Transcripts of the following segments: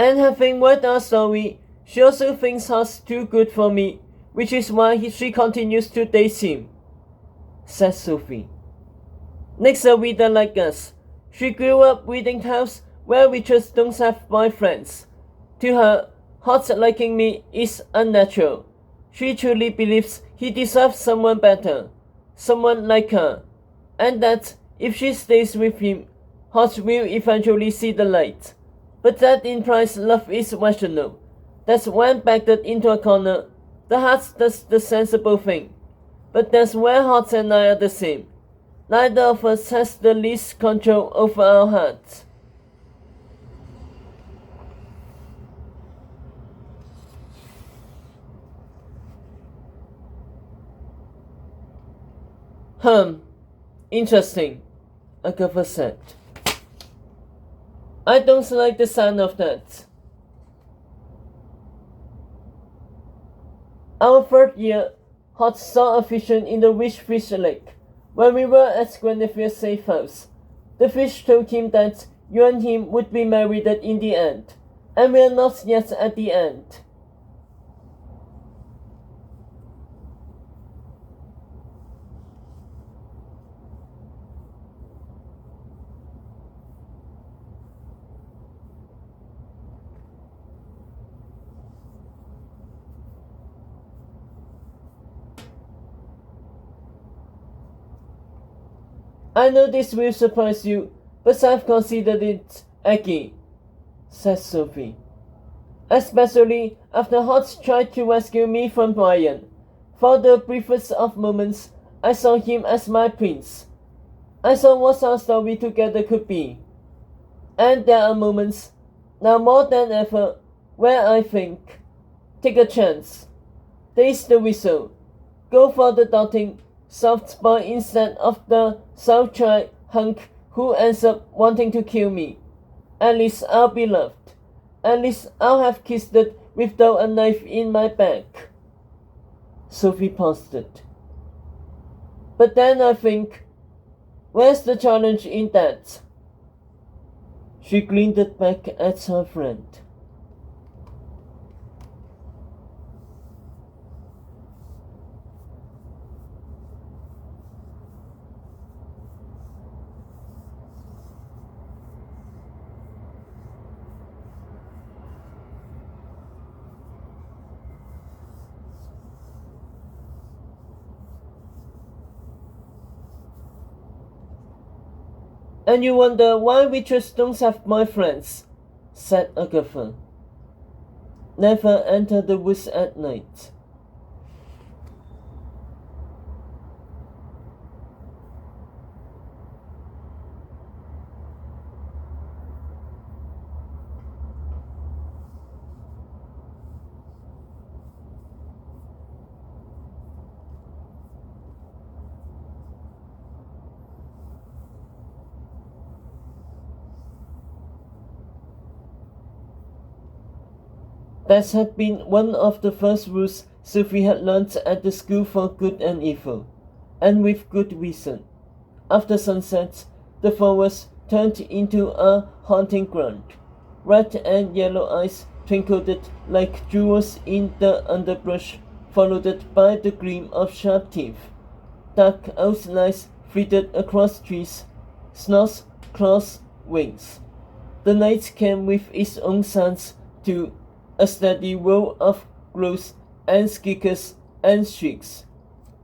And having read our story, she also thinks Hart's too good for me, which is why she continues to date him, says Sophie. Next a reader like us. She grew up reading tales where witches don't have boyfriends. To her, Hart liking me is unnatural. She truly believes he deserves someone better, someone like her, and that if she stays with him, Hart will eventually see the light. But that implies love is rational. That's when backed into a corner, the heart does the sensible thing. But that's where Hart and I are the same. Neither of us has the least control over our hearts. Interesting, Agatha said. I don't like the sound of that. Our third year, Hart saw a vision in the Wish Fish Lake. When we were at Guinevere's safe house, the fish told him that you and him would be married in the end, and we are not yet at the end. I know this will surprise you, but I've considered it again, says Sophie. Especially after Hart tried to rescue me from Brian. For the briefest of moments, I saw him as my prince. I saw what our story together could be. And there are moments, now more than ever, where I think, take a chance. Taste the whistle. Go for the doubting soft boy instead of the soft-tried hunk who ends up wanting to kill me. At least I'll be loved. At least I'll have kissed it without a knife in my back. Sophie paused it. But then I think, where's the challenge in that? She grinned back at her friend. And you wonder why witches don't have boyfriends, said Agatha. Never enter the woods at night. That had been one of the first rules Sophie had learnt at the School for Good and Evil, and with good reason. After sunset, the forest turned into a haunting ground. Red and yellow eyes twinkled like jewels in the underbrush, followed by the gleam of sharp teeth. Dark outlines flitted across trees, snouts, claws, wings. The night came with its own sounds too, a steady roll of glows and skickers and shrieks.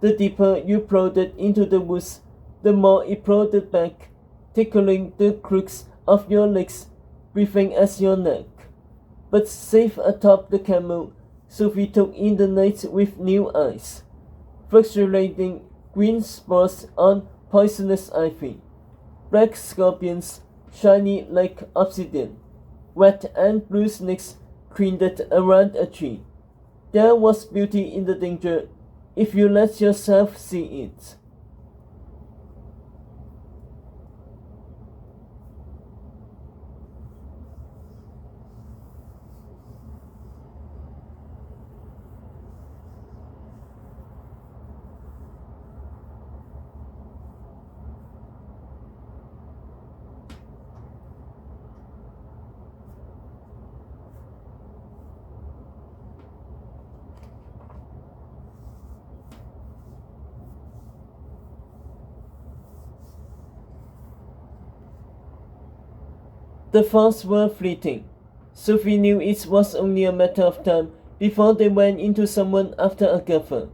The deeper you prodded into the woods, the more it prodded back, tickling the crooks of your legs, breathing at your neck. But safe atop the camel, Sophie took in the night with new eyes, fluctuating green spores on poisonous ivy, black scorpions shiny like obsidian, red and blue snakes crinkled around a tree. There was beauty in the danger if you let yourself see it. The thoughts were fleeting. Sophie knew it was only a matter of time before they went into someone after Agatha.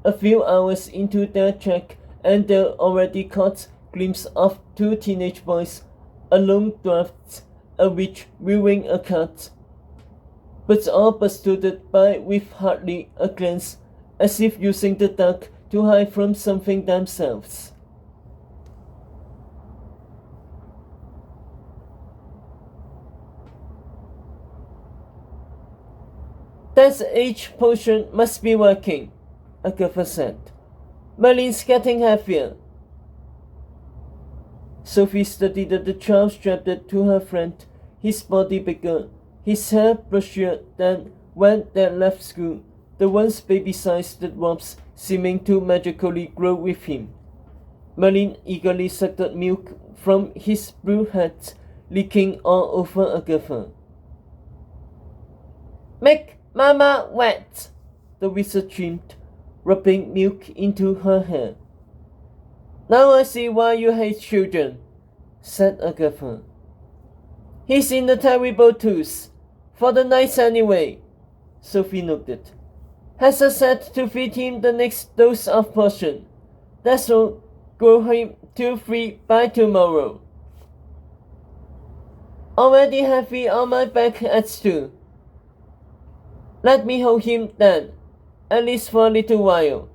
A few hours into their trek, and they already caught glimpse of two teenage boys along drafts, a witch rearing a cat, but all busted by with hardly a glance, as if using the dark to hide from something themselves. That age potion must be working, Agatha said. Merlin's getting heavier. Sophie studied the child strapped to her friend, his body bigger, his hair bushier than when they left school, the once baby-sized drops seeming to magically grow with him. Merlin eagerly sucked milk from his blue hat, leaking all over Agatha. Make Mama wet, the wizard dreamed, rubbing milk into her hair. Now I see why you hate children, said Agatha. He's in a terrible tooth. For the night anyway, Sophie nodded. Hester said to feed him the next dose of potion. That'll grow him to 3 by tomorrow. Already heavy on my back at 2. Let me hold him then, at least for a little while.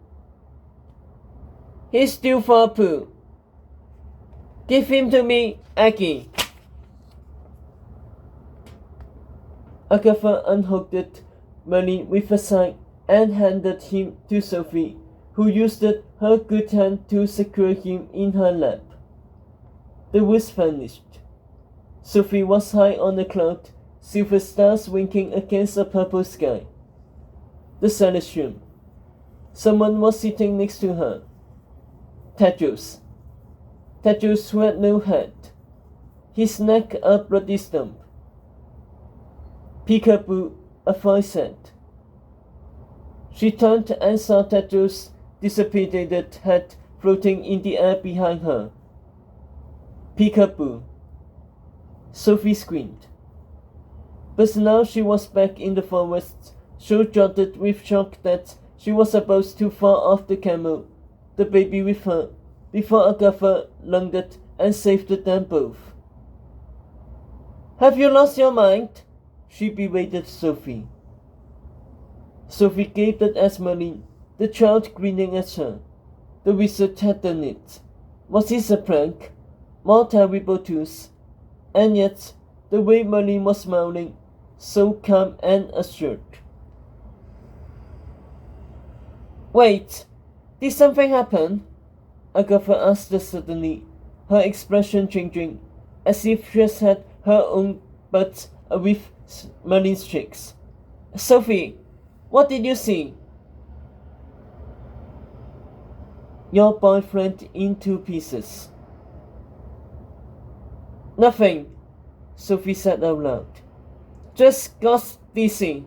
He's due for a poo. Give him to me, Aggie. Agatha unhooked Merlin with a sigh and handed him to Sophie, who used her good hand to secure him in her lap. The woods vanished. Sophie was high on a cloud, silver stars winking against a purple sky. The Celestium. Someone was sitting next to her. Tedros. Tedros, who had no head, his neck a bloody stump. Peekaboo, a voice said. She turned and saw Tedros' dissipated head floating in the air behind her. Peekaboo. Sophie screamed. But now she was back in the forest, so jolted with shock that she was about to fall off the camel, the baby with her, before Agatha lunged and saved them both. Have you lost your mind? She berated Sophie. Sophie gaped at Merlin, the child grinning at her. The wizard had done it. Was this a prank? More terrible tooth. And yet, the way Merlin was smiling, so calm and assured. Wait, did something happen? Agatha asked suddenly, her expression changing, as if she had her own but with Merlin's cheeks. Sophie, what did you see? Your boyfriend in 2 pieces. Nothing, Sophie said out loud. Just got dizzy.